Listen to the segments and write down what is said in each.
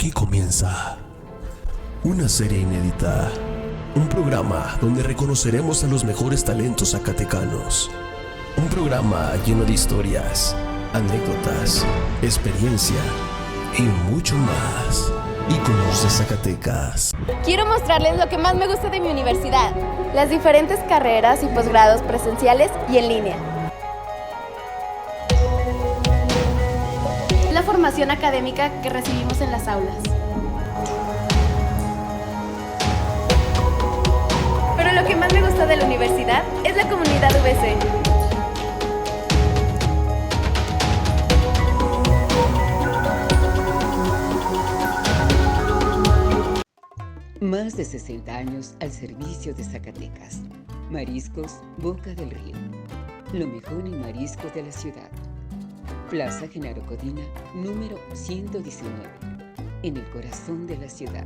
Aquí comienza una serie inédita, un programa donde reconoceremos a los mejores talentos zacatecanos, un programa lleno de historias, anécdotas, experiencia y mucho más. Íconos de Zacatecas. Quiero mostrarles lo que más me gusta de mi universidad, las diferentes carreras y posgrados presenciales y en línea. La formación académica que recibimos en las aulas. Pero lo que más me gusta de la universidad es la comunidad VC. Más de 60 años al servicio de Zacatecas. Mariscos Boca del Río. Lo mejor en mariscos de la ciudad. Plaza Genaro Codina, número 119. En el corazón de la ciudad.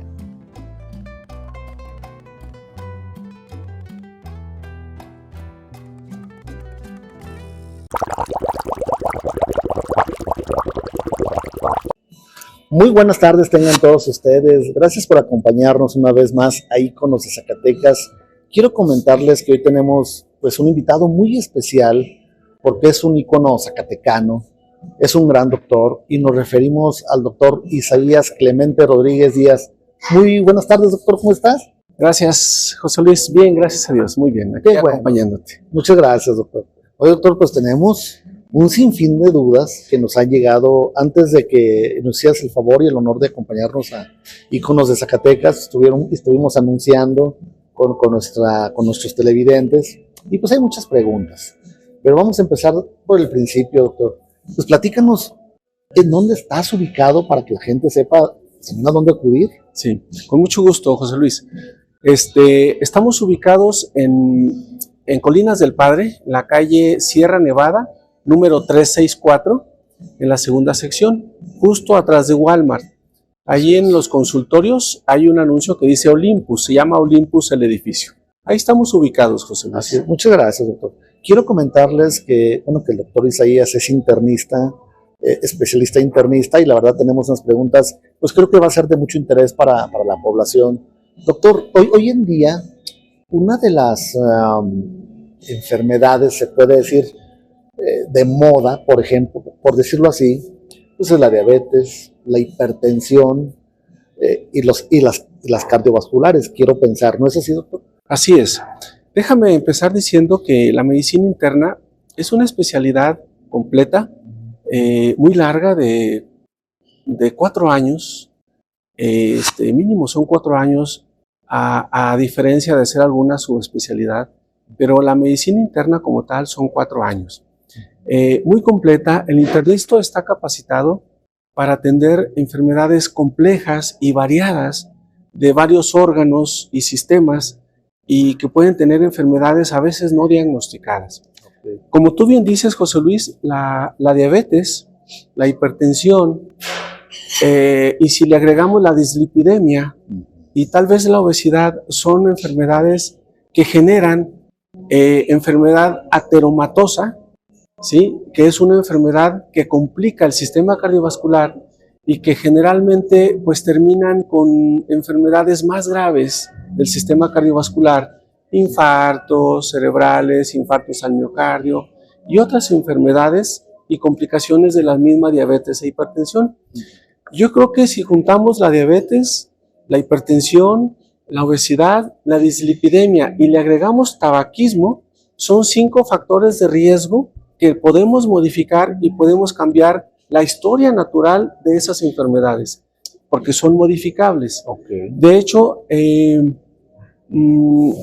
Muy buenas tardes tengan todos ustedes. Gracias por acompañarnos una vez más a Íconos de Zacatecas. Quiero comentarles que hoy tenemos pues un invitado muy especial porque es un ícono zacatecano, es un gran doctor y nos referimos al doctor Isaías Clemente Rodríguez Díaz. Muy buenas tardes, doctor, ¿cómo estás? Gracias, José Luis. Bien, gracias a Dios. Muy bien, aquí acompañándote. Muchas gracias, doctor. Hoy, doctor, pues tenemos un sinfín de dudas que nos han llegado antes de que nos hicieras el favor y el honor de acompañarnos a Íconos de Zacatecas. Estuvimos anunciando con nuestros televidentes y pues hay muchas preguntas. Pero vamos a empezar por el principio, doctor. Pues platícanos en dónde estás ubicado para que la gente sepa a dónde acudir. Sí, con mucho gusto, José Luis. Estamos ubicados en Colinas del Padre, en la calle Sierra Nevada, número 364, en la segunda sección, justo atrás de Walmart. Allí en los consultorios hay un anuncio que dice Olympus, se llama Olympus el edificio. Ahí estamos ubicados, José Luis. Así es. Muchas gracias, doctor. Quiero comentarles que el doctor Isaías es internista, especialista internista, y la verdad tenemos unas preguntas, pues creo que va a ser de mucho interés para la población. Doctor, hoy en día, una de las enfermedades, se puede decir, de moda, por ejemplo, por decirlo así, pues es la diabetes, la hipertensión y las cardiovasculares, quiero pensar, ¿no es así, doctor? Así es. Déjame empezar diciendo que la medicina interna es una especialidad completa, muy larga, de 4 años, mínimo son 4 años, a diferencia de ser alguna subespecialidad, pero la medicina interna como tal son 4 años. Muy completa. El internista está capacitado para atender enfermedades complejas y variadas de varios órganos y sistemas y que pueden tener enfermedades a veces no diagnosticadas. Okay. Como tú bien dices, José Luis, la diabetes, la hipertensión y si le agregamos la dislipidemia y tal vez la obesidad son enfermedades que generan enfermedad ateromatosa, ¿sí? Que es una enfermedad que complica el sistema cardiovascular y que generalmente pues terminan con enfermedades más graves del sistema cardiovascular, infartos cerebrales, infartos al miocardio y otras enfermedades y complicaciones de la misma diabetes e hipertensión. Yo creo que si juntamos la diabetes, la hipertensión, la obesidad, la dislipidemia y le agregamos tabaquismo, son 5 factores de riesgo que podemos modificar y podemos cambiar la historia natural de esas enfermedades, porque son modificables. Okay. De hecho,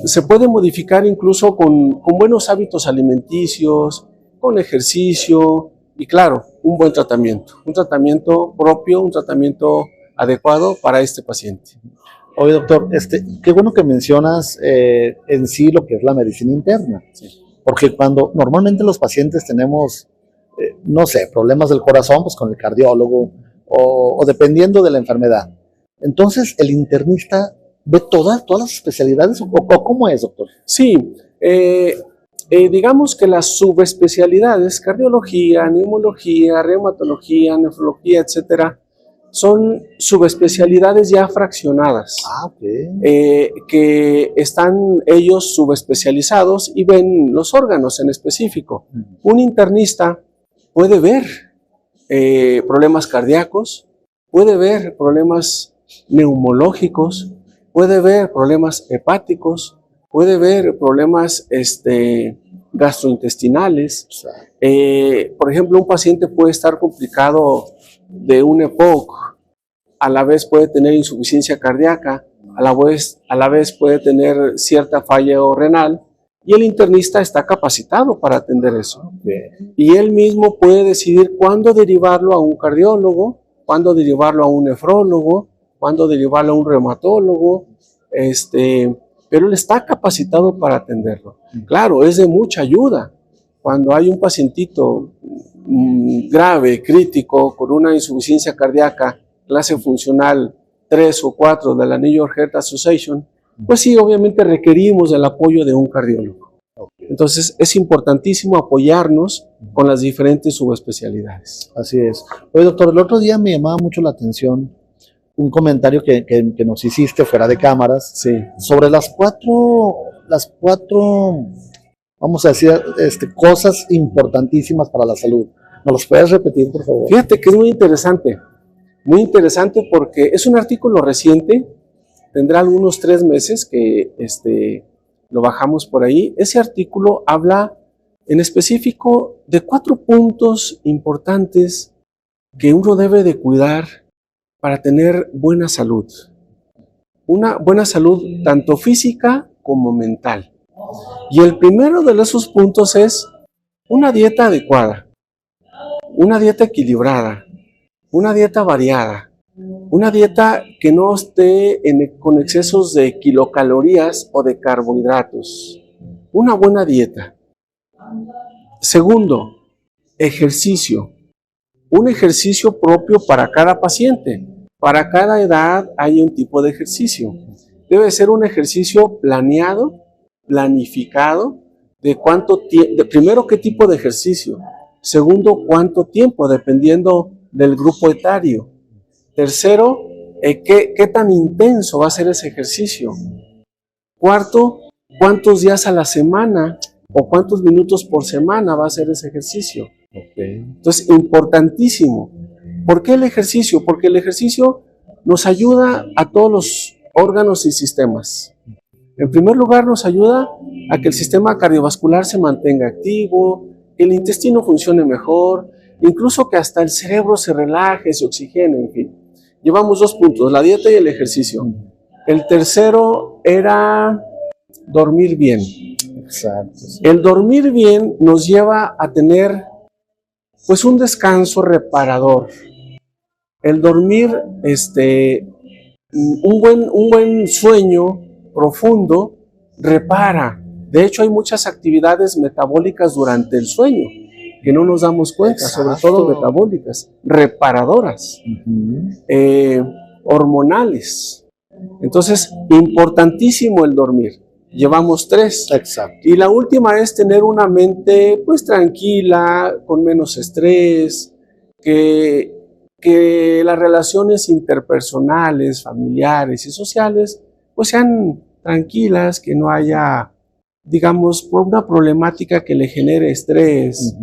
se puede modificar incluso con buenos hábitos alimenticios, con ejercicio y claro, un buen tratamiento. Un tratamiento propio, un tratamiento adecuado para este paciente. Oye, doctor, qué bueno que mencionas en sí lo que es la medicina interna. Sí. Porque cuando normalmente los pacientes tenemos, no sé, problemas del corazón, pues con el cardiólogo o dependiendo de la enfermedad. Entonces, ¿el internista ve todas las especialidades o cómo es, doctor? Sí, digamos que las subespecialidades, cardiología, neumología, reumatología, nefrología, etcétera, son subespecialidades ya fraccionadas, que están ellos subespecializados y ven los órganos en específico. Un internista puede ver problemas cardíacos, puede ver problemas neumológicos, puede ver problemas hepáticos, puede ver problemas gastrointestinales. Por ejemplo, un paciente puede estar complicado de un EPOC, a la vez puede tener insuficiencia cardíaca, a la vez puede tener cierta falla renal, y el internista está capacitado para atender eso. Y él mismo puede decidir cuándo derivarlo a un cardiólogo, cuándo derivarlo a un nefrólogo, cuándo derivarlo a un reumatólogo, pero él está capacitado para atenderlo. Claro, es de mucha ayuda. Cuando hay un pacientito grave, crítico, con una insuficiencia cardíaca, clase funcional 3 o 4 de la New York Heart Association, pues sí, obviamente requerimos el apoyo de un cardiólogo. Entonces, es importantísimo apoyarnos con las diferentes subespecialidades. Así es. Oye, doctor, el otro día me llamaba mucho la atención un comentario que nos hiciste fuera de cámaras, Sí. sobre las cuatro, vamos a decir, cosas importantísimas para la salud. ¿Nos los puedes repetir, por favor? Fíjate que es muy interesante porque es un artículo reciente, tendrá algunos 3 meses que lo bajamos por ahí. Ese artículo habla en específico de 4 puntos importantes que uno debe de cuidar para tener buena salud. Una buena salud tanto física como mental. Y el primero de esos puntos es una dieta adecuada, una dieta equilibrada, una dieta variada, una dieta que no esté con excesos de kilocalorías o de carbohidratos. Una buena dieta. Segundo, ejercicio. Un ejercicio propio para cada paciente. Para cada edad hay un tipo de ejercicio. Debe ser un ejercicio planeado, planificado, de cuánto tiempo, primero qué tipo de ejercicio, segundo cuánto tiempo, dependiendo del grupo etario, tercero, qué tan intenso va a ser ese ejercicio, cuarto, cuántos días a la semana o cuántos minutos por semana va a ser ese ejercicio. Entonces, importantísimo. ¿Por qué el ejercicio? Porque el ejercicio nos ayuda a todos los órganos y sistemas. En primer lugar, nos ayuda a que el sistema cardiovascular se mantenga activo, que el intestino funcione mejor, incluso que hasta el cerebro se relaje, se oxigene, en fin. Llevamos 2 puntos, la dieta y el ejercicio. El tercero era dormir bien. Exacto. El dormir bien nos lleva a tener pues un descanso reparador. El dormir, un buen sueño profundo repara. De hecho, hay muchas actividades metabólicas durante el sueño que no nos damos cuenta, sobre todo metabólicas, reparadoras, hormonales. Entonces, importantísimo el dormir. Llevamos 3. Exacto. Y la última es tener una mente pues tranquila, con menos estrés, que las relaciones interpersonales, familiares y sociales pues sean tranquilas, que no haya, digamos, una problemática que le genere estrés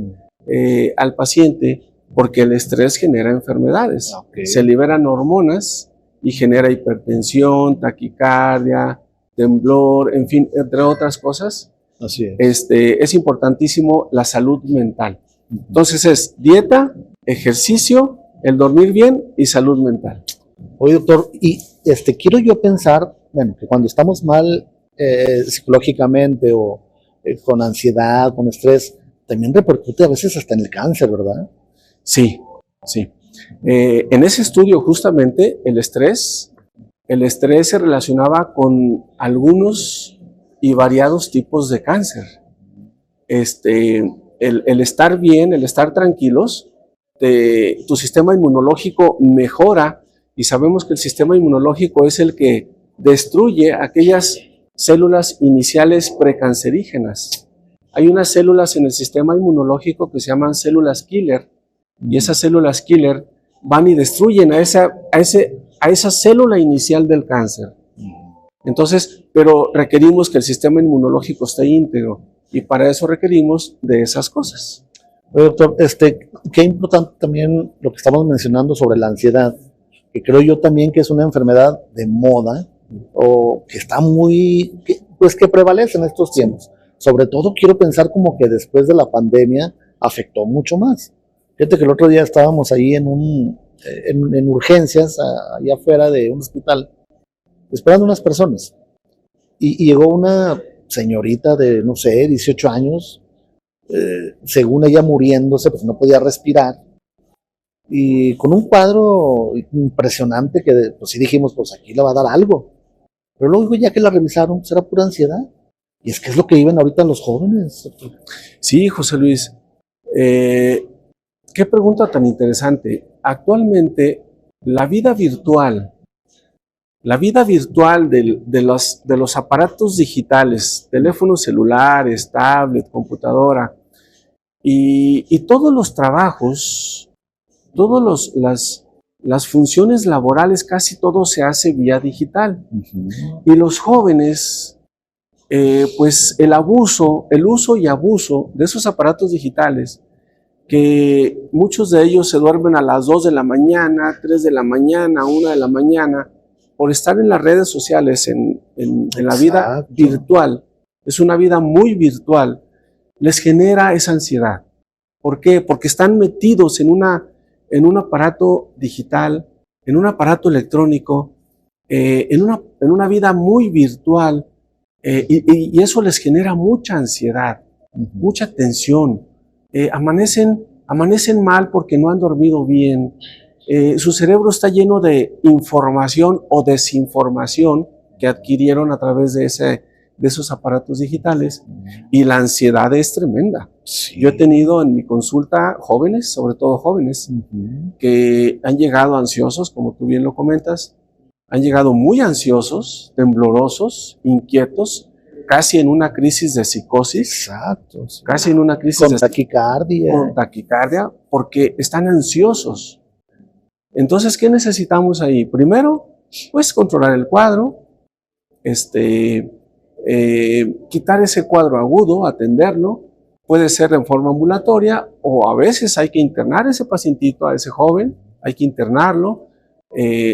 al paciente, porque el estrés genera enfermedades. Se liberan hormonas y genera hipertensión, taquicardia, temblor, en fin, entre otras cosas. Así es. Es importantísimo la salud mental. Entonces es dieta, ejercicio, el dormir bien y salud mental. Oye, doctor, y quiero yo pensar, bueno, que cuando estamos mal psicológicamente o con ansiedad, con estrés, también repercute a veces hasta en el cáncer, ¿verdad? Sí, sí. En ese estudio justamente el estrés se relacionaba con algunos y variados tipos de cáncer. El estar bien, el estar tranquilos, tu sistema inmunológico mejora, y sabemos que el sistema inmunológico es el que destruye aquellas células iniciales precancerígenas. Hay unas células en el sistema inmunológico que se llaman células killer, y esas células killer van y destruyen a esa célula inicial del cáncer. Entonces, pero requerimos que el sistema inmunológico esté íntegro y para eso requerimos de esas cosas. Oye, doctor, qué importante también lo que estamos mencionando sobre la ansiedad, que creo yo también que es una enfermedad de moda o que está que prevalece en estos tiempos. Sobre todo quiero pensar como que después de la pandemia afectó mucho más. Fíjate que el otro día estábamos ahí en urgencias, allá afuera de un hospital, esperando unas personas. Y llegó una señorita de, no sé, 18 años, según ella muriéndose, pues no podía respirar. Y con un cuadro impresionante que pues sí dijimos, pues aquí le va a dar algo. Pero luego ya que la revisaron, pues era pura ansiedad. Y es que es lo que viven ahorita los jóvenes. Sí, José Luis. Qué pregunta tan interesante. Actualmente, la vida virtual de los aparatos digitales, teléfonos celulares, tablet, computadora, y todos los trabajos, las funciones laborales, casi todo se hace vía digital. Y los jóvenes, pues el uso y abuso de esos aparatos digitales, que muchos de ellos se duermen a las 2 de la mañana, 3 de la mañana, 1 de la mañana, por estar en las redes sociales, en la vida virtual. Es una vida muy virtual, les genera esa ansiedad. ¿Por qué? Porque están metidos en un aparato digital, en un aparato electrónico, en una vida muy virtual, y eso les genera mucha ansiedad, mucha tensión. Amanecen mal porque no han dormido bien. Su cerebro está lleno de información o desinformación que adquirieron a través de esos aparatos digitales, y la ansiedad es tremenda. Sí. Yo he tenido en mi consulta jóvenes, sobre todo jóvenes, que han llegado ansiosos, como tú bien lo comentas, han llegado muy ansiosos, temblorosos, inquietos, casi en una crisis de psicosis. Exacto. Sí. Casi en una crisis con taquicardia. Con taquicardia, porque están ansiosos. Entonces, ¿qué necesitamos ahí? Primero, pues controlar el cuadro, quitar ese cuadro agudo, atenderlo. Puede ser en forma ambulatoria, o a veces hay que internar a ese pacientito, a ese joven, hay que internarlo,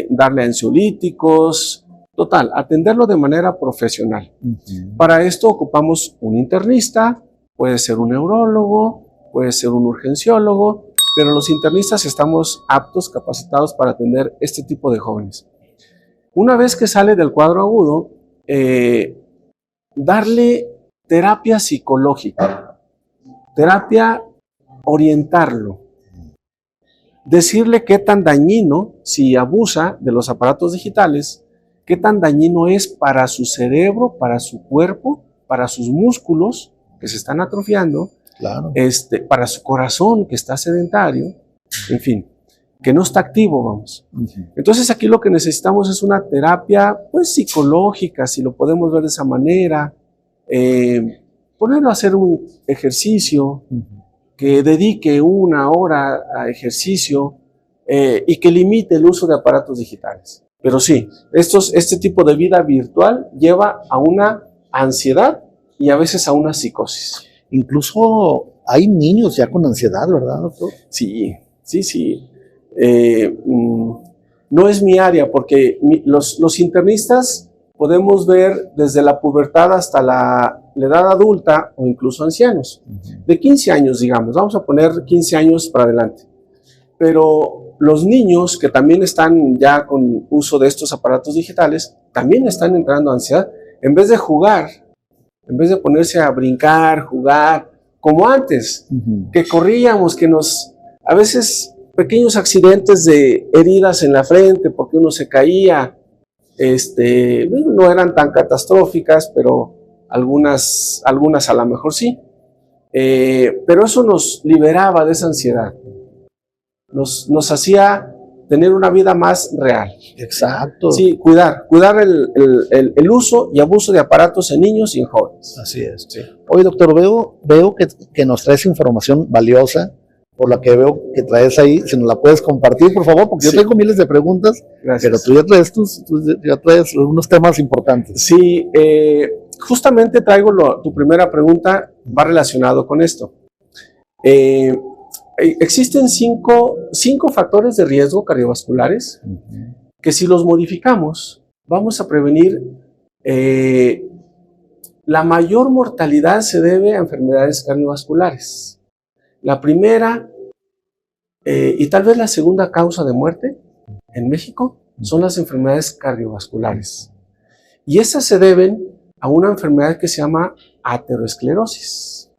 darle ansiolíticos, total, atenderlo de manera profesional. Para esto ocupamos un internista, puede ser un neurólogo, puede ser un urgenciólogo, pero los internistas estamos aptos, capacitados para atender este tipo de jóvenes. Una vez que sale del cuadro agudo, darle terapia psicológica, terapia, orientarlo, decirle qué tan dañino, si abusa de los aparatos digitales, qué tan dañino es para su cerebro, para su cuerpo, para sus músculos que se están atrofiando, claro, para su corazón que está sedentario, en fin, que no está activo, vamos. Entonces aquí lo que necesitamos es una terapia, pues psicológica, si lo podemos ver de esa manera, ponerlo a hacer un ejercicio, que dedique 1 hora a ejercicio, y que limite el uso de aparatos digitales. Pero sí, este tipo de vida virtual lleva a una ansiedad y a veces a una psicosis. Incluso hay niños ya con ansiedad, ¿verdad, doctor? Sí. No es mi área, porque los internistas podemos ver desde la pubertad hasta la edad adulta o incluso ancianos. De 15 años, digamos, vamos a poner 15 años para adelante. Pero los niños que también están ya con uso de estos aparatos digitales, también están entrando a ansiedad. En vez de jugar, en vez de ponerse a brincar, jugar, como antes, que corríamos, a veces pequeños accidentes de heridas en la frente porque uno se caía, no eran tan catastróficas, pero algunas a lo mejor sí. Pero eso nos liberaba de esa ansiedad. Nos hacía tener una vida más real. Exacto. Sí, cuidar el uso y abuso de aparatos en niños y en jóvenes. Así es. Sí. Oye, doctor, veo que nos traes información valiosa, por la que veo que traes ahí, si nos la puedes compartir, por favor, porque Sí. yo tengo miles de preguntas, Gracias. pero tú ya traes unos temas importantes. Sí, justamente traigo tu primera pregunta, va relacionado con esto. Existen cinco factores de riesgo cardiovasculares que si los modificamos, vamos a prevenir. La mayor mortalidad se debe a enfermedades cardiovasculares. La primera y tal vez la segunda causa de muerte en México son las enfermedades cardiovasculares. Y esas se deben a una enfermedad que se llama aterosclerosis.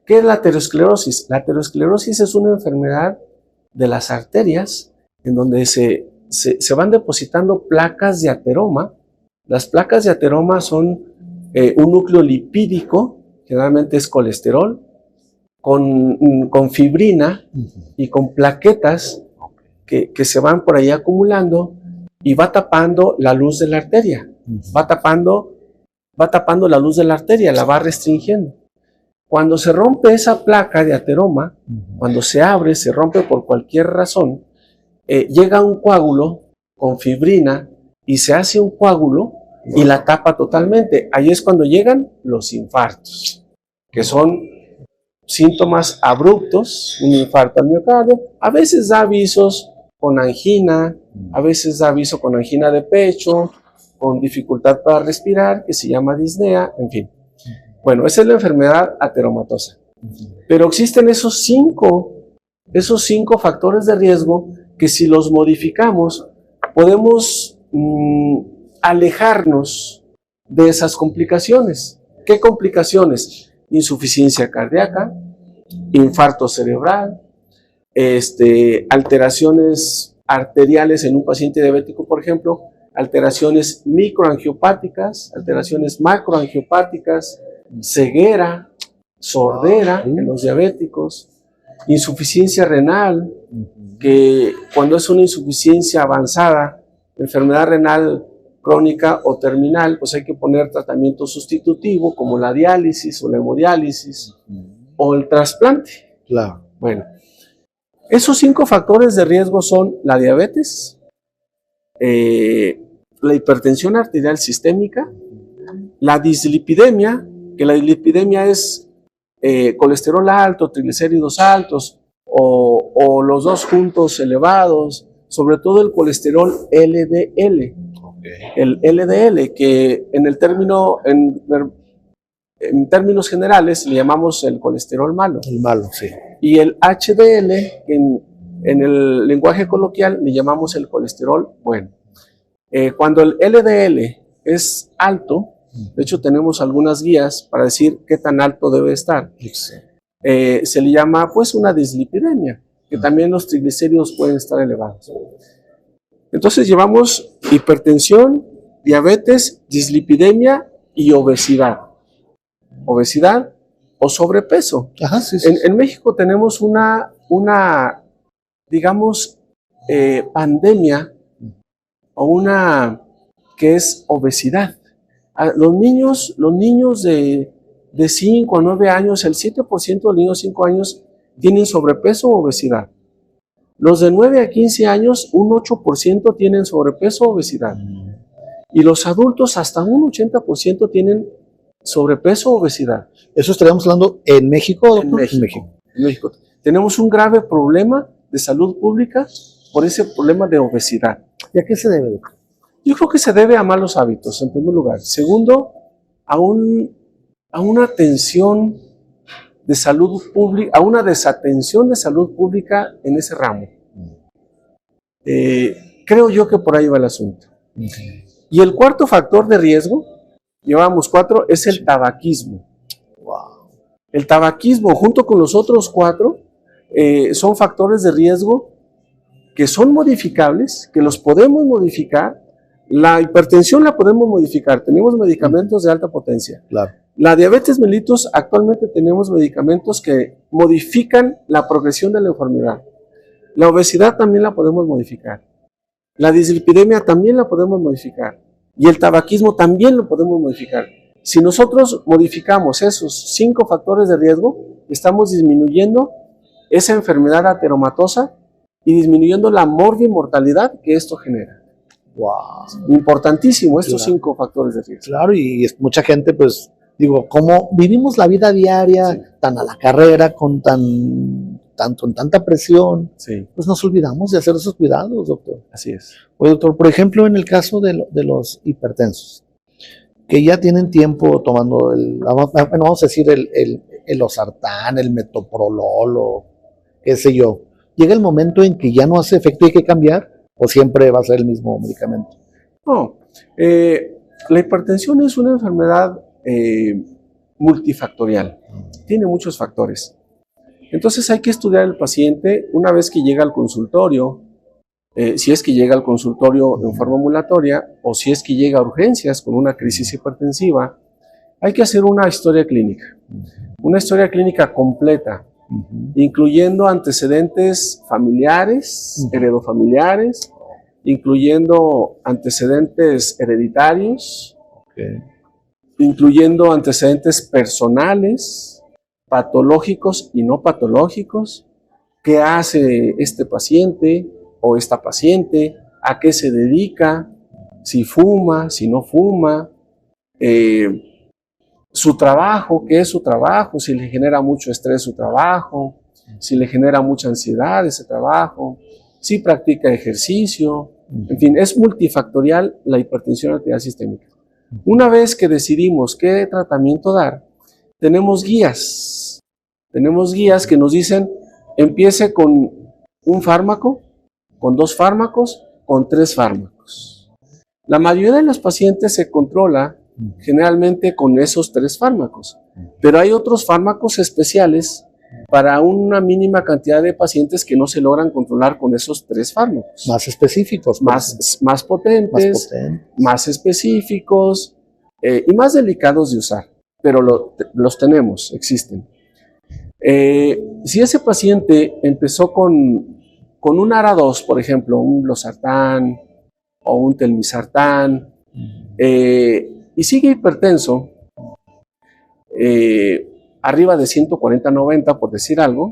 ¿Qué es la aterosclerosis? La aterosclerosis es una enfermedad de las arterias en donde se van depositando placas de ateroma. Las placas de ateroma son un núcleo lipídico, generalmente es colesterol, con fibrina y con plaquetas que se van por ahí acumulando y va tapando la luz de la arteria. Va tapando la luz de la arteria, la va restringiendo. Cuando se rompe esa placa de ateroma, cuando se abre, se rompe por cualquier razón, llega un coágulo con fibrina y se hace un coágulo y la tapa totalmente. Ahí es cuando llegan los infartos, que son síntomas abruptos, un infarto al miocardio. A veces da avisos con angina, a veces da aviso con angina de pecho, con dificultad para respirar, que se llama disnea, en fin. Bueno, esa es la enfermedad ateromatosa. Pero existen esos cinco factores de riesgo que si los modificamos, podemos alejarnos de esas complicaciones. ¿Qué complicaciones? Insuficiencia cardíaca, infarto cerebral, alteraciones arteriales en un paciente diabético, por ejemplo, alteraciones microangiopáticas, alteraciones macroangiopáticas, ceguera, sordera en los diabéticos, insuficiencia renal, que cuando es una insuficiencia avanzada, enfermedad renal crónica o terminal, pues hay que poner tratamiento sustitutivo como la diálisis o la hemodiálisis o el trasplante. Claro. Bueno, esos 5 factores de riesgo son la diabetes, la hipertensión arterial sistémica, la dislipidemia, que la dislipidemia es colesterol alto, triglicéridos altos o los dos juntos elevados, sobre todo el colesterol LDL. El LDL, que en términos generales le llamamos el colesterol malo. El malo, sí. Y el HDL, que en el lenguaje coloquial le llamamos el colesterol bueno. Cuando el LDL es alto, de hecho tenemos algunas guías para decir qué tan alto debe estar, se le llama pues una dislipidemia, que también los triglicéridos pueden estar elevados. Entonces llevamos hipertensión, diabetes, dislipidemia y obesidad. Obesidad o sobrepeso. Ajá, sí, sí. En México tenemos una digamos, pandemia o una que es obesidad. Los niños de 5 a 9 años, el 7% de los niños de 5 años tienen sobrepeso o obesidad. Los de 9 a 15 años, un 8% tienen sobrepeso o obesidad. Y los adultos, hasta un 80% tienen sobrepeso o obesidad. ¿Eso estaríamos hablando en México, doctor? En México. Tenemos un grave problema de salud pública por ese problema de obesidad. ¿Y a qué se debe, doctor? Yo creo que se debe a malos hábitos, en primer lugar. Segundo, a una atención de salud pública, a una desatención de salud pública en ese ramo. Creo yo que por ahí va el asunto. Y el cuarto factor de riesgo, llevamos 4, es el tabaquismo. El tabaquismo, junto con los otros 4, son factores de riesgo que son modificables, que los podemos modificar. La hipertensión la podemos modificar, tenemos medicamentos de alta potencia. Claro. La diabetes mellitus, actualmente tenemos medicamentos que modifican la progresión de la enfermedad. La obesidad también la podemos modificar. La dislipidemia también la podemos modificar. Y el tabaquismo también lo podemos modificar. Si nosotros modificamos esos 5 factores de riesgo, estamos disminuyendo esa enfermedad ateromatosa y disminuyendo la mortalidad que esto genera. Wow. Importantísimo, estos Claro. 5 factores de riesgo. Claro, y es mucha gente, pues, digo, como vivimos la vida diaria, Sí. tan a la carrera, con tanta presión, Sí, pues nos olvidamos de hacer esos cuidados, doctor. así es. Oye, doctor, por ejemplo, en el caso de los hipertensos, que ya tienen tiempo tomando vamos a decir, el losartán, el metoprolol, o qué sé yo, llega el momento en que ya no hace efecto y hay que cambiar, o siempre va a ser el mismo medicamento. No, la hipertensión es una enfermedad multifactorial, tiene muchos factores. Entonces hay que estudiar al paciente una vez que llega al consultorio, si es que llega al consultorio en forma ambulatoria o si es que llega a urgencias con una crisis hipertensiva, hay que hacer una historia clínica completa, incluyendo antecedentes familiares, heredofamiliares, incluyendo antecedentes hereditarios, incluyendo antecedentes personales, patológicos y no patológicos, qué hace este paciente o esta paciente, a qué se dedica, si fuma, si no fuma, su trabajo, qué es su trabajo, si le genera mucho estrés su trabajo, si le genera mucha ansiedad ese trabajo, si practica ejercicio, en fin, es multifactorial la hipertensión arterial sistémica. Una vez que decidimos qué tratamiento dar, tenemos guías que nos dicen, empiece con un fármaco, con 2 fármacos, con 3 fármacos. La mayoría de los pacientes se controla generalmente con esos 3 fármacos, pero hay otros fármacos especiales para una mínima cantidad de pacientes que no se logran controlar con esos 3 fármacos. Más específicos. Más potentes, más específicos y más delicados de usar, pero los tenemos, existen. Si ese paciente empezó con un ARA-2, por ejemplo, un losartán o un telmisartán, y sigue hipertenso, arriba de 140/90, por decir algo,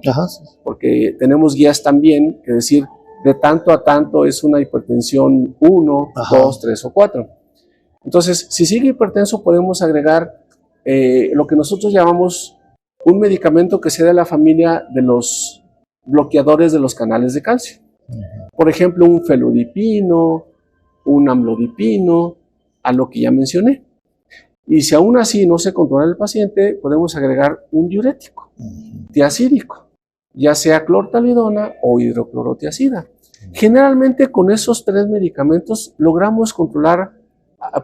porque tenemos guías también que decir de tanto a tanto es una hipertensión 1, 2, 3 o 4. Entonces, si sigue hipertenso, podemos agregar lo que nosotros llamamos un medicamento que sea de la familia de los bloqueadores de los canales de calcio. Por ejemplo, un felodipino, un amlodipino, a lo que ya mencioné. Y si aún así no se controla el paciente, podemos agregar un diurético, tiazídico, ya sea clortalidona o hidroclorotiazida. Generalmente con esos 3 medicamentos logramos controlar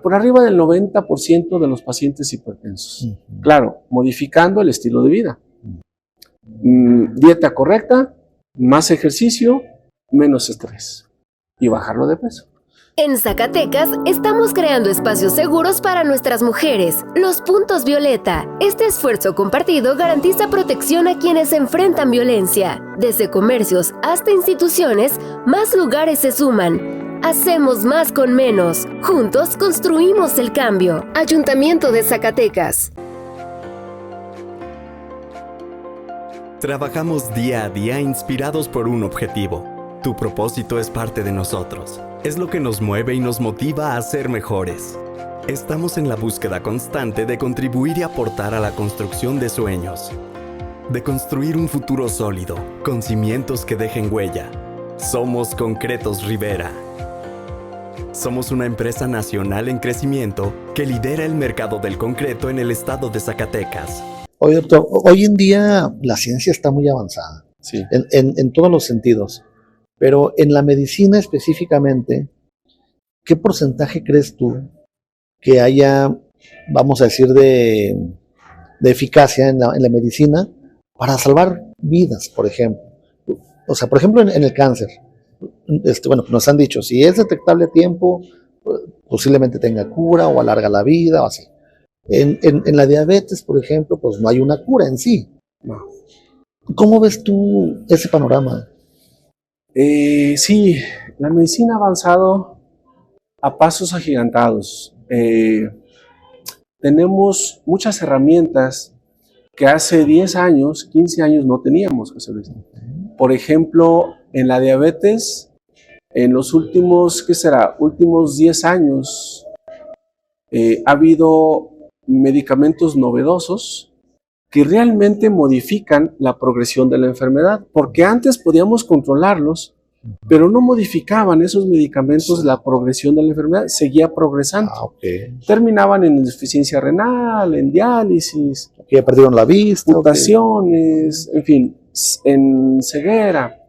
por arriba del 90% de los pacientes hipertensos. Claro, modificando el estilo de vida. Dieta correcta, más ejercicio, menos estrés y bajarlo de peso. En Zacatecas estamos creando espacios seguros para nuestras mujeres, los puntos Violeta. Este esfuerzo compartido garantiza protección a quienes enfrentan violencia. Desde comercios hasta instituciones, más lugares se suman. Hacemos más con menos. Juntos construimos el cambio. Ayuntamiento de Zacatecas. Trabajamos día a día inspirados por un objetivo. Tu propósito es parte de nosotros. Es lo que nos mueve y nos motiva a ser mejores. Estamos en la búsqueda constante de contribuir y aportar a la construcción de sueños. De construir un futuro sólido, con cimientos que dejen huella. Somos Concretos Rivera. Somos una empresa nacional en crecimiento que lidera el mercado del concreto en el estado de Zacatecas. Oye, doctor, hoy en día la ciencia está muy avanzada, sí, en todos los sentidos, pero en la medicina específicamente, ¿qué porcentaje crees tú que haya, vamos a decir, de eficacia en la medicina para salvar vidas, por ejemplo? O sea, por ejemplo, en el cáncer, bueno, nos han dicho, si es detectable a tiempo, posiblemente tenga cura o alarga la vida o así. En la diabetes, por ejemplo, pues no hay una cura en sí. No. ¿Cómo ves tú ese panorama? Sí, la medicina ha avanzado a pasos agigantados. Tenemos muchas herramientas que hace 10 años, 15 años no teníamos, José Luis. Por ejemplo, en la diabetes, en los últimos, últimos 10 años, ha habido medicamentos novedosos que realmente modifican la progresión de la enfermedad, porque antes podíamos controlarlos, pero no modificaban esos medicamentos la progresión de la enfermedad, seguía progresando. Terminaban en insuficiencia renal, en diálisis, que ya perdieron la vista, mutaciones, en fin, en ceguera.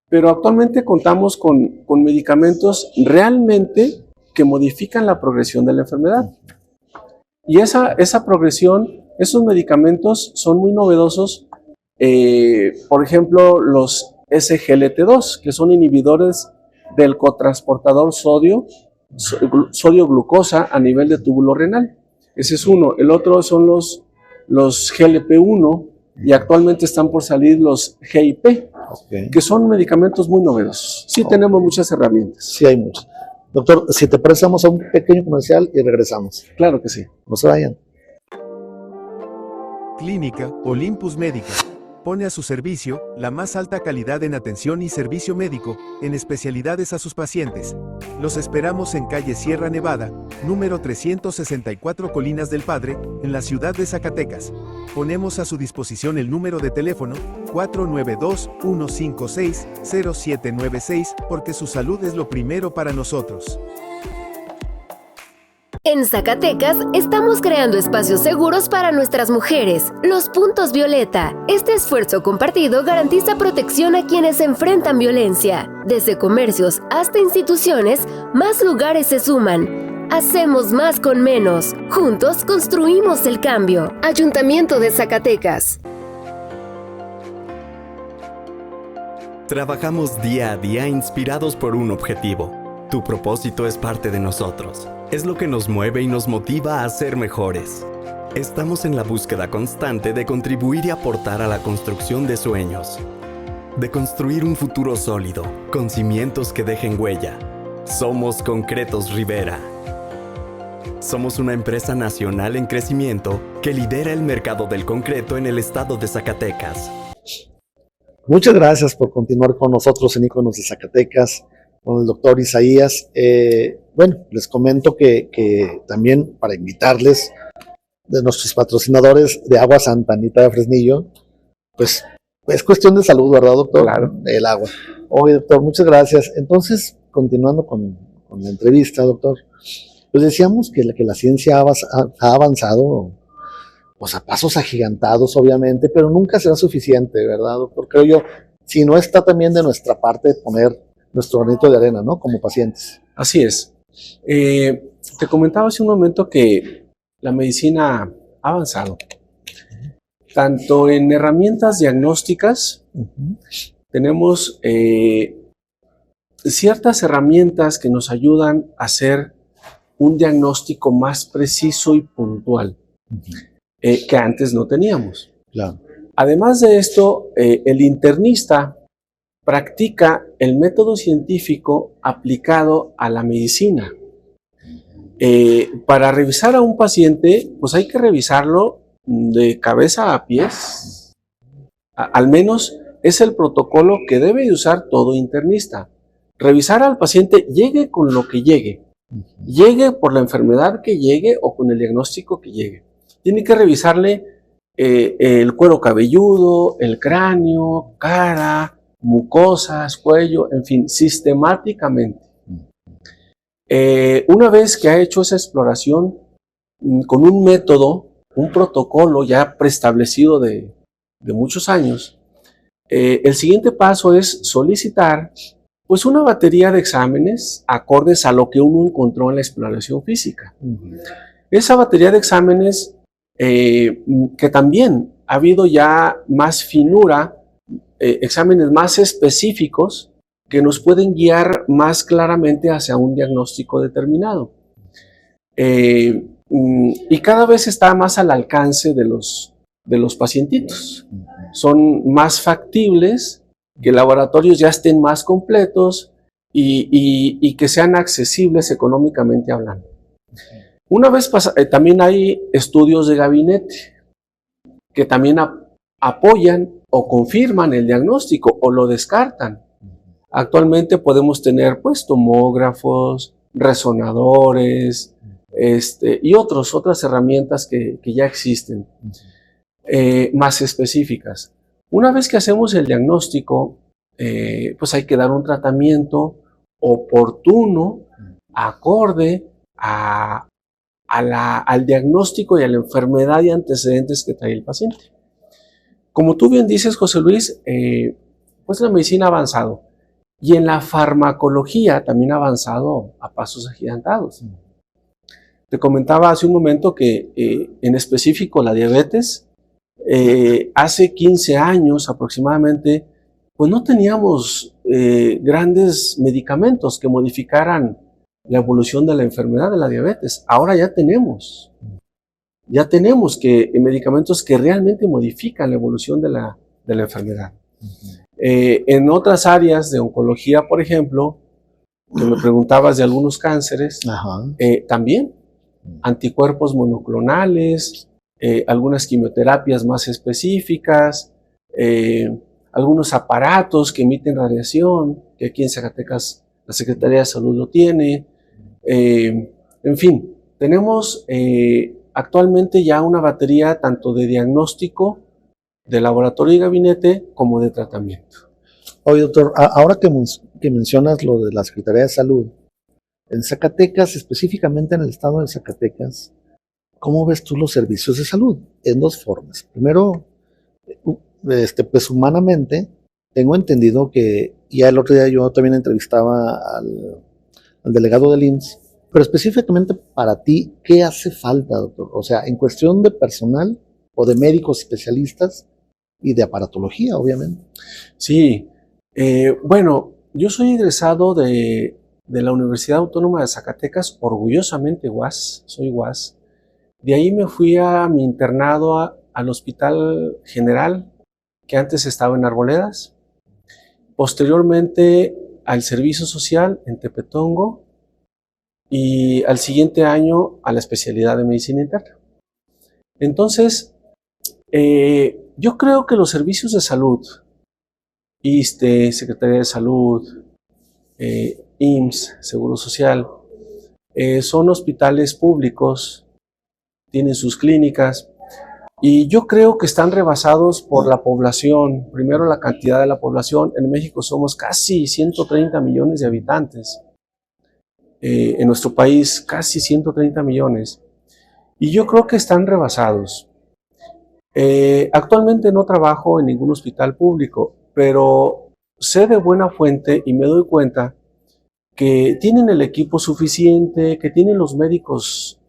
Pero actualmente contamos con medicamentos realmente que modifican la progresión de la enfermedad. Y esa progresión, esos medicamentos son muy novedosos. Por ejemplo, los SGLT2, que son inhibidores del cotransportador sodio-glucosa a nivel de túbulo renal. Ese es uno. El otro son los GLP-1 y actualmente están por salir los GIP, que son medicamentos muy novedosos. Sí tenemos muchas herramientas. Sí hay muchas. Doctor, si te parece, vamos a un pequeño comercial y regresamos. Claro que sí. No se vayan. Clínica Olympus Médica pone a su servicio la más alta calidad en atención y servicio médico en especialidades a sus pacientes. Los esperamos en calle Sierra Nevada, número 364 Colinas del Padre, en la ciudad de Zacatecas. Ponemos a su disposición el número de teléfono 492-156-0796 porque su salud es lo primero para nosotros. En Zacatecas estamos creando espacios seguros para nuestras mujeres, los puntos violeta. Este esfuerzo compartido garantiza protección a quienes enfrentan violencia. Desde comercios hasta instituciones, más lugares se suman. Hacemos más con menos. Juntos construimos el cambio. Ayuntamiento de Zacatecas. Trabajamos día a día inspirados por un objetivo. Tu propósito es parte de nosotros. Es lo que nos mueve y nos motiva a ser mejores. Estamos en la búsqueda constante de contribuir y aportar a la construcción de sueños. De construir un futuro sólido, con cimientos que dejen huella. Somos Concretos Rivera. Somos una empresa nacional en crecimiento que lidera el mercado del concreto en el estado de Zacatecas. Muchas gracias por continuar con nosotros en Íconos de Zacatecas, con el doctor Isaías. Bueno, les comento que también para invitarles de nuestros patrocinadores de Agua Santa Anita de Fresnillo, pues es cuestión de salud, ¿verdad, doctor? Claro. El agua. Oye, doctor, muchas gracias. Entonces, continuando con la entrevista, doctor, pues decíamos que la ciencia ha avanzado, pues a pasos agigantados, obviamente, pero nunca será suficiente, ¿verdad, doctor? Creo yo, si no está también de nuestra parte poner nuestro granito de arena, ¿no? Como pacientes. Así es. Te comentaba hace un momento que la medicina ha avanzado, tanto en herramientas diagnósticas, tenemos ciertas herramientas que nos ayudan a hacer un diagnóstico más preciso y puntual, que antes no teníamos. Claro. Además de esto, el internista practica el método científico aplicado a la medicina. Para revisar a un paciente, pues hay que revisarlo de cabeza a pies. Al menos es el protocolo que debe de usar todo internista. Revisar al paciente, llegue con lo que llegue. Llegue por la enfermedad que llegue o con el diagnóstico que llegue. Tiene que revisarle el cuero cabelludo, el cráneo, cara, mucosas, cuello, en fin, sistemáticamente. Una vez que ha hecho esa exploración con un método, un protocolo ya preestablecido de muchos años, el siguiente paso es solicitar pues una batería de exámenes acordes a lo que uno encontró en la exploración física. Esa batería de exámenes que también ha habido ya más finura, exámenes más específicos que nos pueden guiar más claramente hacia un diagnóstico determinado. Y cada vez está más al alcance de los pacientitos. Son más factibles, que laboratorios ya estén más completos y que sean accesibles económicamente hablando. Una vez también hay estudios de gabinete. que también apoyan o confirman el diagnóstico o lo descartan. Actualmente podemos tener pues tomógrafos, resonadores, y otras herramientas que ya existen, más específicas. Una vez que hacemos el diagnóstico, pues hay que dar un tratamiento oportuno, acorde al diagnóstico y a la enfermedad y antecedentes que trae el paciente. Como tú bien dices, José Luis, pues la medicina ha avanzado y en la farmacología también ha avanzado a pasos agigantados. Te comentaba hace un momento que en específico la diabetes, hace 15 años aproximadamente, pues no teníamos grandes medicamentos que modificaran la evolución de la enfermedad de la diabetes. Ahora ya tenemos medicamentos que realmente modifican la evolución de la enfermedad. En otras áreas de oncología, por ejemplo, que me preguntabas de algunos cánceres, también anticuerpos monoclonales, algunas quimioterapias más específicas, algunos aparatos que emiten radiación, que aquí en Zacatecas la Secretaría de Salud lo tiene. En fin, tenemos actualmente ya una batería tanto de diagnóstico, de laboratorio y gabinete, como de tratamiento. Oye, doctor, ahora que mencionas lo de la Secretaría de Salud, en Zacatecas, específicamente en el estado de Zacatecas, ¿cómo ves tú los servicios de salud? En dos formas. Primero, pues humanamente, tengo entendido que ya el otro día yo también entrevistaba al delegado del IMSS, pero específicamente para ti, ¿qué hace falta, doctor? O sea, en cuestión de personal o de médicos especialistas y de aparatología, obviamente. Sí, bueno, yo soy egresado de la Universidad Autónoma de Zacatecas, orgullosamente soy UAS. De ahí me fui a mi internado al Hospital General, que antes estaba en Arboledas. Posteriormente al Servicio Social en Tepetongo y al siguiente año a la especialidad de Medicina Interna. Entonces, yo creo que los servicios de salud, ISSSTE, Secretaría de Salud, IMSS, Seguro Social, son hospitales públicos, tienen sus clínicas, y yo creo que están rebasados por la población. Primero, la cantidad de la población. En México somos casi 130 millones de habitantes. En nuestro país, casi 130 millones. Y yo creo que están rebasados. Actualmente no trabajo en ningún hospital público, pero sé de buena fuente y me doy cuenta que tienen el equipo suficiente, que tienen los médicos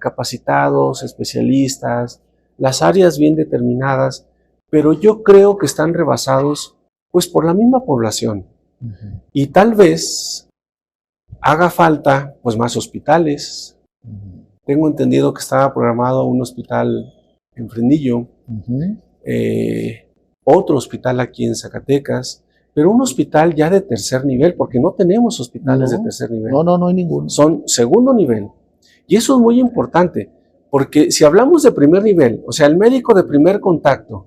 capacitados, especialistas, las áreas bien determinadas, pero yo creo que están rebasados pues por la misma población. Y tal vez haga falta pues más hospitales. Tengo entendido que estaba programado un hospital en Fresnillo, otro hospital aquí en Zacatecas, pero un hospital ya de tercer nivel, porque no tenemos hospitales de tercer nivel. No hay ninguno. Son segundo nivel. Y eso es muy importante, porque si hablamos de primer nivel, o sea, el médico de primer contacto,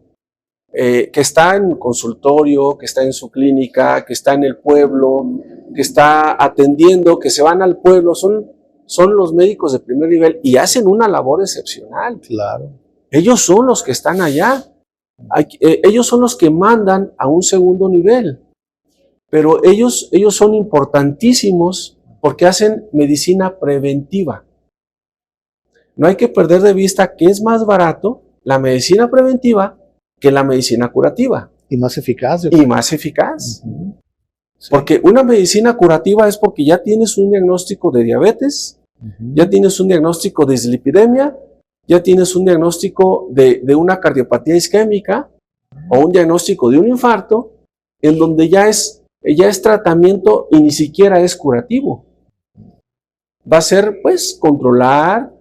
que está en consultorio, que está en su clínica, que está en el pueblo, que está atendiendo, que se van al pueblo, son los médicos de primer nivel y hacen una labor excepcional. Claro. Ellos son los que están allá. Ellos son los que mandan a un segundo nivel, pero ellos son importantísimos porque hacen medicina preventiva. No hay que perder de vista que es más barato la medicina preventiva que la medicina curativa. Y más eficaz. Y más eficaz. Sí. Porque una medicina curativa es porque ya tienes un diagnóstico de diabetes, ya tienes un diagnóstico de dislipidemia, ya tienes un diagnóstico de una cardiopatía isquémica o un diagnóstico de un infarto, en donde ya es tratamiento y ni siquiera es curativo. Va a ser, pues, controlar,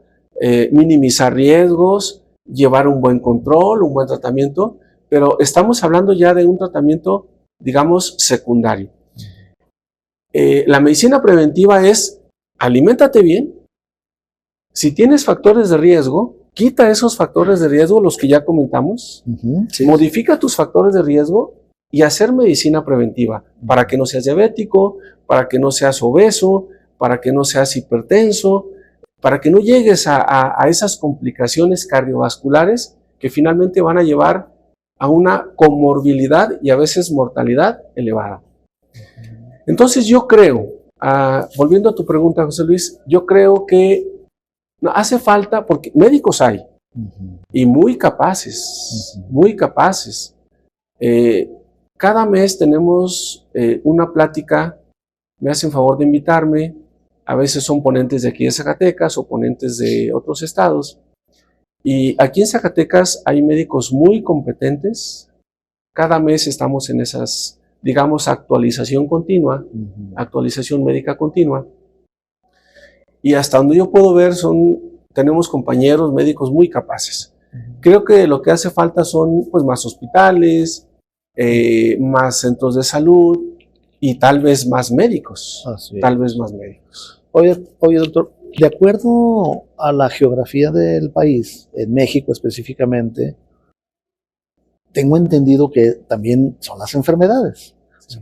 minimizar riesgos, llevar un buen control, un buen tratamiento, pero estamos hablando ya de un tratamiento, digamos, secundario. La medicina preventiva es, aliméntate bien. Si tienes factores de riesgo, quita esos factores de riesgo, los que ya comentamos, Sí. modifica tus factores de riesgo y hacer medicina preventiva para que no seas diabético, para que no seas obeso, para que no seas hipertenso, para que no llegues a esas complicaciones cardiovasculares que finalmente van a llevar a una comorbilidad y a veces mortalidad elevada. Entonces yo creo, volviendo a tu pregunta, José Luis, yo creo que hace falta, porque médicos hay, y muy capaces, muy capaces. Cada mes tenemos una plática, me hacen favor de invitarme, a veces son ponentes de aquí de Zacatecas o ponentes de otros estados, y aquí en Zacatecas hay médicos muy competentes. Cada mes estamos en esas, digamos, actualización continua, actualización médica continua, y hasta donde yo puedo ver tenemos compañeros médicos muy capaces. Creo que lo que hace falta son pues más hospitales, más centros de salud y tal vez más médicos. Tal vez más médicos. Oye, doctor, de acuerdo a la geografía del país, en México específicamente, tengo entendido que también son las enfermedades.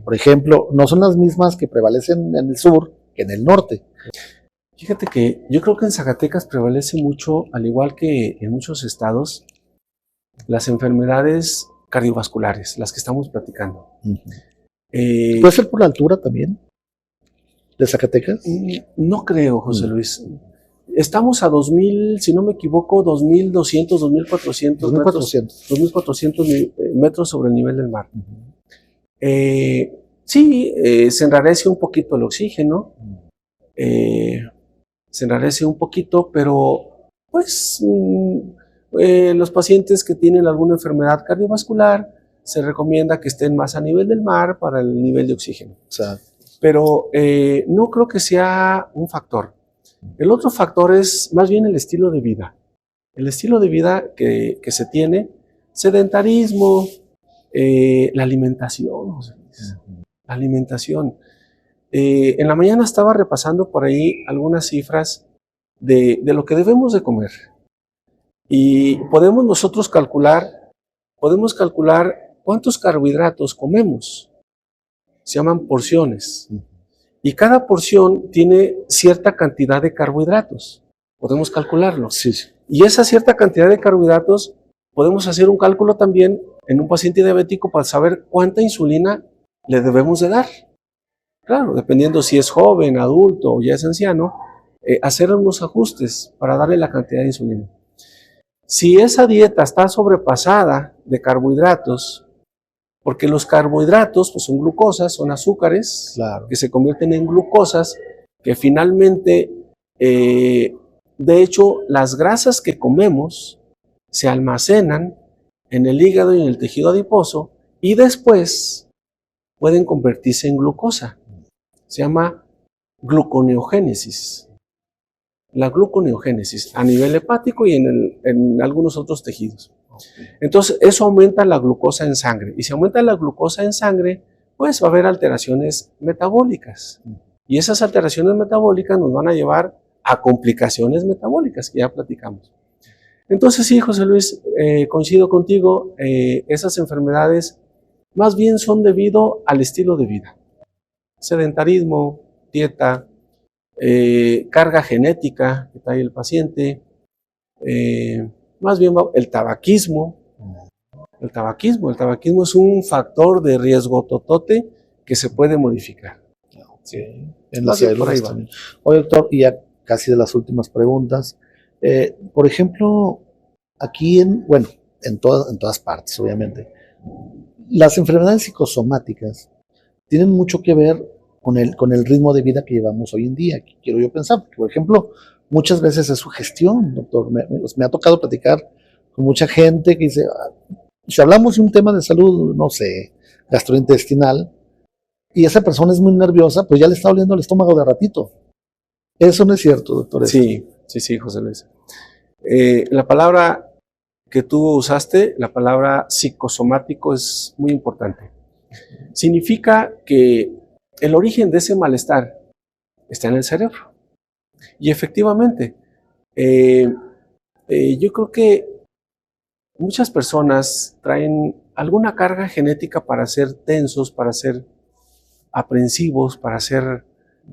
Por ejemplo, no son las mismas que prevalecen en el sur que en el norte. Fíjate que yo creo que en Zacatecas prevalece mucho, al igual que en muchos estados, las enfermedades cardiovasculares, las que estamos platicando. ¿Puede ser por la altura también de Zacatecas? No creo, José Luis. Estamos a 2.000, si no me equivoco, 2.200, 2.400 metros sobre el nivel del mar. Sí, se enrarece un poquito el oxígeno, se enrarece un poquito, pero pues los pacientes que tienen alguna enfermedad cardiovascular se recomienda que estén más a nivel del mar para el nivel de oxígeno. Pero no creo que sea un factor. El otro factor es más bien el estilo de vida. El estilo de vida que se tiene, sedentarismo, la alimentación. La alimentación. En la mañana estaba repasando por ahí algunas cifras de lo que debemos de comer. Y podemos nosotros calcular cuántos carbohidratos comemos. Se llaman porciones. Y cada porción tiene cierta cantidad de carbohidratos. Podemos calcularlo. Y esa cierta cantidad de carbohidratos, podemos hacer un cálculo también en un paciente diabético para saber cuánta insulina le debemos de dar. Claro, dependiendo si es joven, adulto o ya es anciano, hacer unos ajustes para darle la cantidad de insulina. Si esa dieta está sobrepasada de carbohidratos, porque los carbohidratos pues son glucosas, son azúcares, que se convierten en glucosas, que finalmente, de hecho, las grasas que comemos se almacenan en el hígado y en el tejido adiposo y después pueden convertirse en glucosa. Se llama gluconeogénesis. La gluconeogénesis a nivel hepático y en algunos otros tejidos. Entonces, eso aumenta la glucosa en sangre. Y si aumenta la glucosa en sangre, pues va a haber alteraciones metabólicas. Y esas alteraciones metabólicas nos van a llevar a complicaciones metabólicas, que ya platicamos. Entonces, sí, José Luis, coincido contigo, esas enfermedades más bien son debido al estilo de vida. Sedentarismo, dieta, carga genética que trae el paciente, más bien el tabaquismo. El tabaquismo es un factor de riesgo totote que se puede modificar. En las células también. Oye, doctor, y ya casi de las últimas preguntas. Por ejemplo, aquí en todas partes, obviamente, las enfermedades psicosomáticas tienen mucho que ver con el ritmo de vida que llevamos hoy en día, quiero yo pensar. Porque, por ejemplo, muchas veces es sugestión, doctor. Me ha tocado platicar con mucha gente que dice, si hablamos de un tema de salud, no sé, gastrointestinal, y esa persona es muy nerviosa, pues ya le está doliendo el estómago de ratito. Eso no es cierto, doctor. Sí, José Luis. La palabra que tú usaste, la palabra psicosomático, es muy importante. Significa que el origen de ese malestar está en el cerebro. Y efectivamente, Yo creo que muchas personas traen alguna carga genética para ser tensos, para ser aprensivos, para ser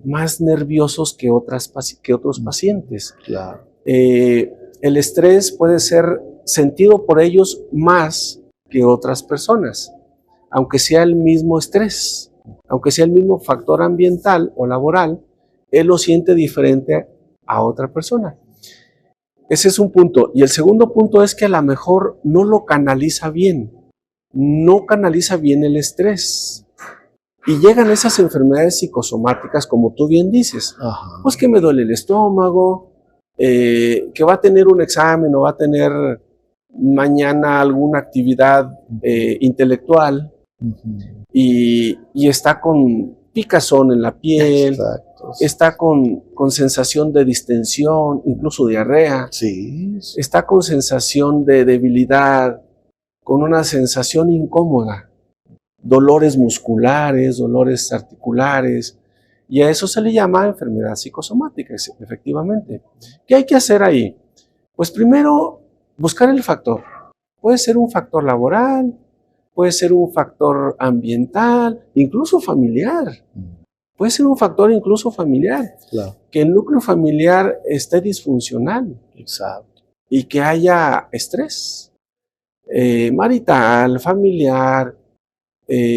más nerviosos que otros pacientes. Claro. El estrés puede ser sentido por ellos más que otras personas, aunque sea el mismo estrés, aunque sea el mismo factor ambiental o laboral, él lo siente diferente a otra persona. Ese es un punto. Y el segundo punto es que a lo mejor no lo canaliza bien, no canaliza bien el estrés. Y llegan esas enfermedades psicosomáticas, como tú bien dices. Ajá. Pues que me duele el estómago, que va a tener un examen o va a tener mañana alguna actividad intelectual y está con picazón en la piel, Exacto. está con sensación de distensión, incluso diarrea, Sí. está con sensación de debilidad, con una sensación incómoda, dolores musculares, dolores articulares, y a eso se le llama enfermedad psicosomática, efectivamente. ¿Qué hay que hacer ahí? Pues primero, buscar el factor. Puede ser un factor laboral, puede ser un factor ambiental, incluso familiar. Puede ser un factor incluso familiar. Claro. Que el núcleo familiar esté disfuncional. Exacto. Y que haya estrés marital, familiar,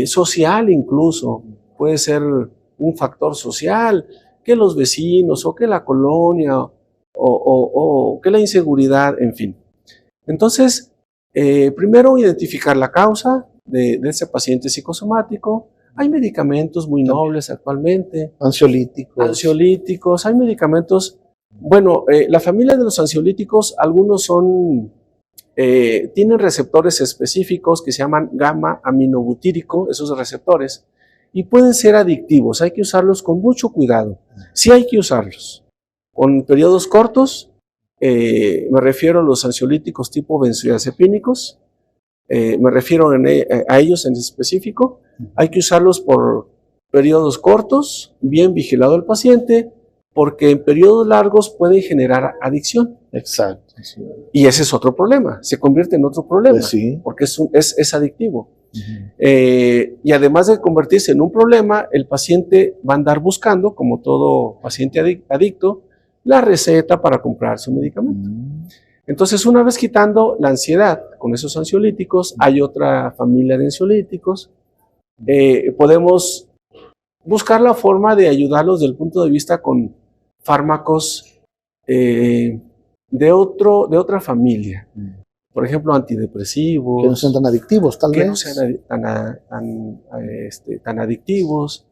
social incluso. Puede ser un factor social, que los vecinos o que la colonia o que la inseguridad, en fin. Entonces, primero identificar la causa de ese paciente psicosomático. Hay medicamentos muy nobles actualmente. Ansiolíticos, hay medicamentos. Bueno, la familia de los ansiolíticos, algunos tienen receptores específicos que se llaman gamma aminobutírico, esos receptores, y pueden ser adictivos. Hay que usarlos con mucho cuidado. Sí hay que usarlos. Con periodos cortos, me refiero a los ansiolíticos tipo benzodiazepínicos, me refiero a ellos en específico. Hay que usarlos por periodos cortos, bien vigilado el paciente, porque en periodos largos pueden generar adicción. Exacto. Sí. Y ese es otro problema, se convierte en otro problema, Pues sí. porque es adictivo. Y además de convertirse en un problema, el paciente va a andar buscando, como todo paciente adicto, la receta para comprar su medicamento. Entonces, una vez quitando la ansiedad con esos ansiolíticos, hay otra familia de ansiolíticos. Podemos buscar la forma de ayudarlos desde el punto de vista con fármacos de otra familia. Por ejemplo, antidepresivos. Que no sean tan adictivos, tal vez. Que no sean tan adictivos.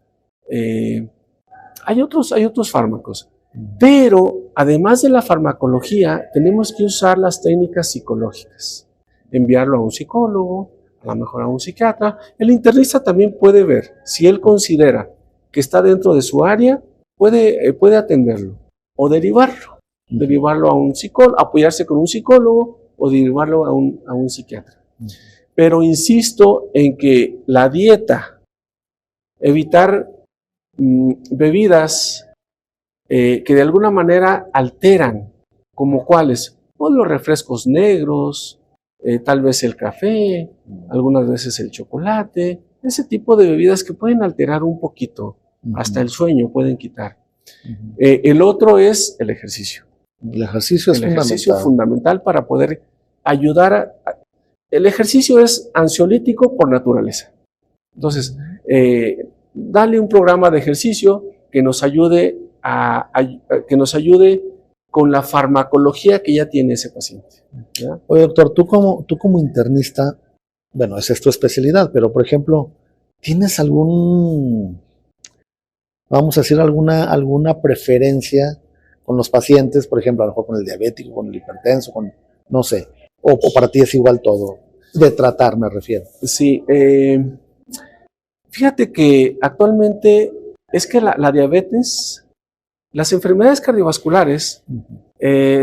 Hay otros fármacos. Pero, además de la farmacología, tenemos que usar las técnicas psicológicas. Enviarlo a un psicólogo, a lo mejor a un psiquiatra. El internista también puede ver, si él considera que está dentro de su área, puede atenderlo o derivarlo a un psicólogo, apoyarse con un psicólogo o derivarlo a un psiquiatra. Pero insisto en que la dieta, evitar bebidas que de alguna manera alteran, como cuáles, pues los refrescos negros, tal vez el café, algunas veces el chocolate, ese tipo de bebidas que pueden alterar un poquito, hasta el sueño pueden quitar. El otro es el ejercicio. El ejercicio es fundamental. El ejercicio es fundamental para poder ayudar el ejercicio es ansiolítico por naturaleza. Entonces, dale un programa de ejercicio que nos ayude con la farmacología que ya tiene ese paciente. ¿Ya? Oye, doctor, tú como internista, bueno, esa es tu especialidad, pero por ejemplo, ¿tienes vamos a decir, alguna preferencia con los pacientes, por ejemplo, a lo mejor con el diabético, con el hipertenso, no sé, o para ti es igual todo, de tratar me refiero? Sí, fíjate que actualmente es que la diabetes, las enfermedades cardiovasculares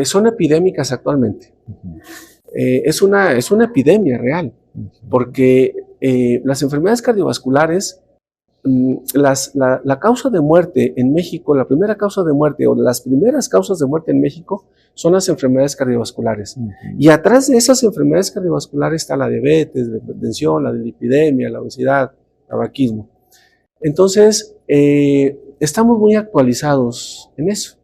son epidémicas actualmente. Es una epidemia real, porque las enfermedades cardiovasculares la causa de muerte en México, la primera causa de muerte o las primeras causas de muerte en México son las enfermedades cardiovasculares. Y atrás de esas enfermedades cardiovasculares está la diabetes, la hipertensión, la dislipidemia, la obesidad, el tabaquismo. Entonces, estamos muy actualizados en eso,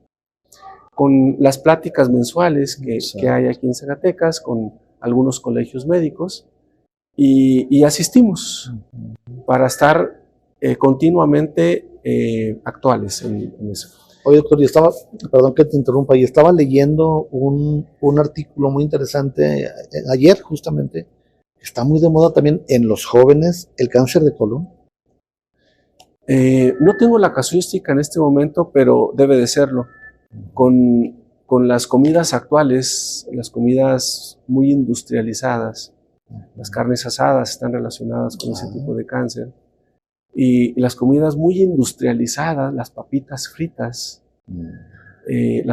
con las pláticas mensuales que hay aquí en Zacatecas, con algunos colegios médicos, y asistimos para estar continuamente actuales en eso. Oye, doctor, perdón que te interrumpa, y estaba leyendo un artículo muy interesante ayer justamente, está muy de moda también en los jóvenes el cáncer de colon. No tengo la casuística en este momento, pero debe de serlo. Con las comidas actuales, las comidas muy industrializadas, las carnes asadas están relacionadas con ese tipo de cáncer. Y las comidas muy industrializadas, las papitas fritas, El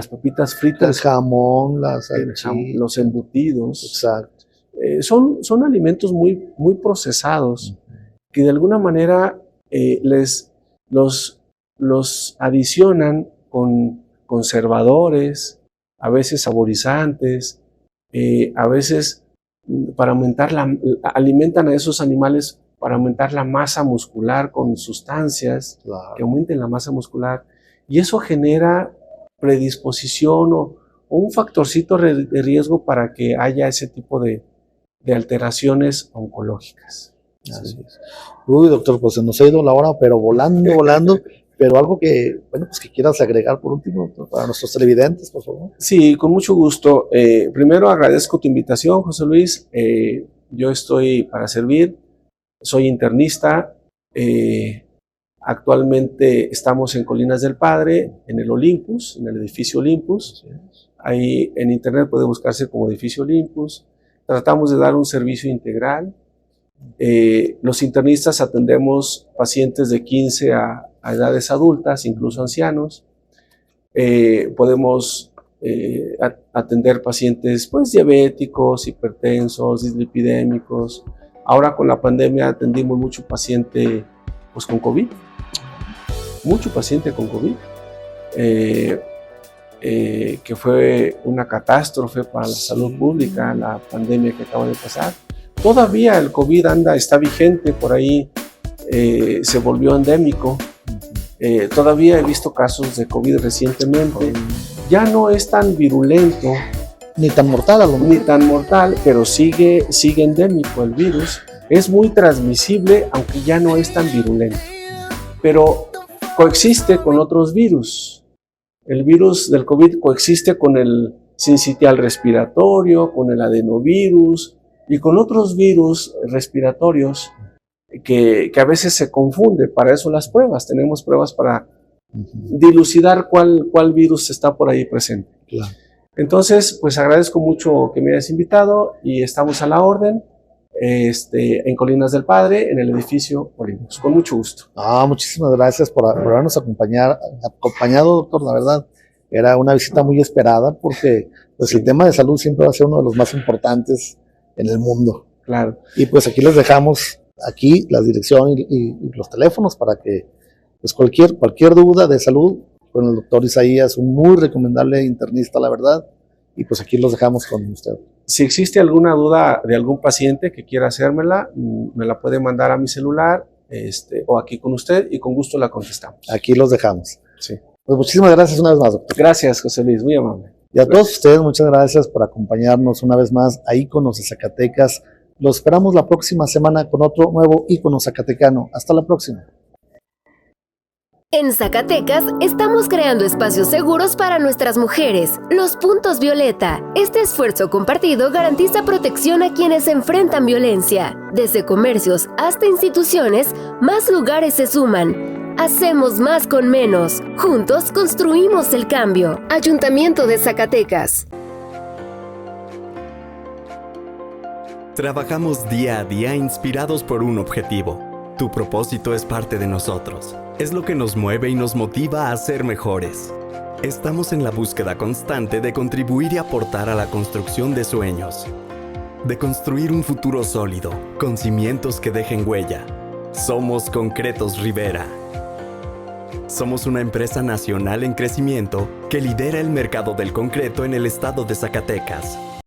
jamón, los embutidos, exacto. Son alimentos muy, muy procesados que de alguna manera los adicionan con conservadores, a veces saborizantes, a veces para alimentan a esos animales para aumentar la masa muscular con sustancias que aumenten la masa muscular. Y eso genera predisposición o un factorcito de riesgo para que haya ese tipo de alteraciones oncológicas. Así es. Uy, doctor, pues se nos ha ido la hora, pero volando. Pero algo que quieras agregar por último, doctor, para nuestros televidentes, por favor. Sí, con mucho gusto. Primero agradezco tu invitación, José Luis. Yo estoy para servir. Soy internista. Actualmente estamos en Colinas del Padre, en el Olympus, en el edificio Olympus. Ahí en internet puede buscarse como edificio Olympus. Tratamos de dar un servicio integral. Los internistas atendemos pacientes de 15 a edades adultas, incluso ancianos. Podemos atender pacientes pues, diabéticos, hipertensos, dislipidémicos. Ahora con la pandemia atendimos mucho paciente pues, con COVID. Mucho paciente con COVID. Que fue una catástrofe para la salud pública, la pandemia que acaba de pasar. Todavía el COVID está vigente por ahí, se volvió endémico. Todavía he visto casos de COVID recientemente. Ya no es tan virulento. Ni tan mortal, Ni tan mortal, pero sigue endémico el virus. Es muy transmisible, aunque ya no es tan virulento. Pero coexiste con otros virus. El virus del COVID coexiste con el sincitial respiratorio, con el adenovirus y con otros virus respiratorios que a veces se confunde. Para eso las pruebas. Tenemos pruebas para dilucidar cuál virus está por ahí presente. Claro. Entonces, pues agradezco mucho que me hayas invitado y estamos a la orden en Colinas del Padre, en el edificio Olympus. Con mucho gusto. Muchísimas gracias por habernos acompañado, doctor. La verdad, era una visita muy esperada porque pues, el tema de salud siempre va a ser uno de los más importantes en el mundo. Claro. Y pues aquí les dejamos la dirección y los teléfonos para que pues cualquier duda de salud con el doctor Isaías, un muy recomendable internista, la verdad, y pues aquí los dejamos con usted. Si existe alguna duda de algún paciente que quiera hacérmela, me la puede mandar a mi celular o aquí con usted y con gusto la contestamos. Aquí los dejamos. Sí. Pues muchísimas gracias una vez más, doctor. Gracias, José Luis, muy amable. Y a todos ustedes, muchas gracias por acompañarnos una vez más a Íconos de Zacatecas. Los esperamos la próxima semana con otro nuevo ícono zacatecano. Hasta la próxima. En Zacatecas estamos creando espacios seguros para nuestras mujeres, los puntos violeta. Este esfuerzo compartido garantiza protección a quienes enfrentan violencia. Desde comercios hasta instituciones, más lugares se suman. Hacemos más con menos. Juntos construimos el cambio. Ayuntamiento de Zacatecas. Trabajamos día a día inspirados por un objetivo. Tu propósito es parte de nosotros. Es lo que nos mueve y nos motiva a ser mejores. Estamos en la búsqueda constante de contribuir y aportar a la construcción de sueños. De construir un futuro sólido, con cimientos que dejen huella. Somos Concretos Rivera. Somos una empresa nacional en crecimiento que lidera el mercado del concreto en el estado de Zacatecas.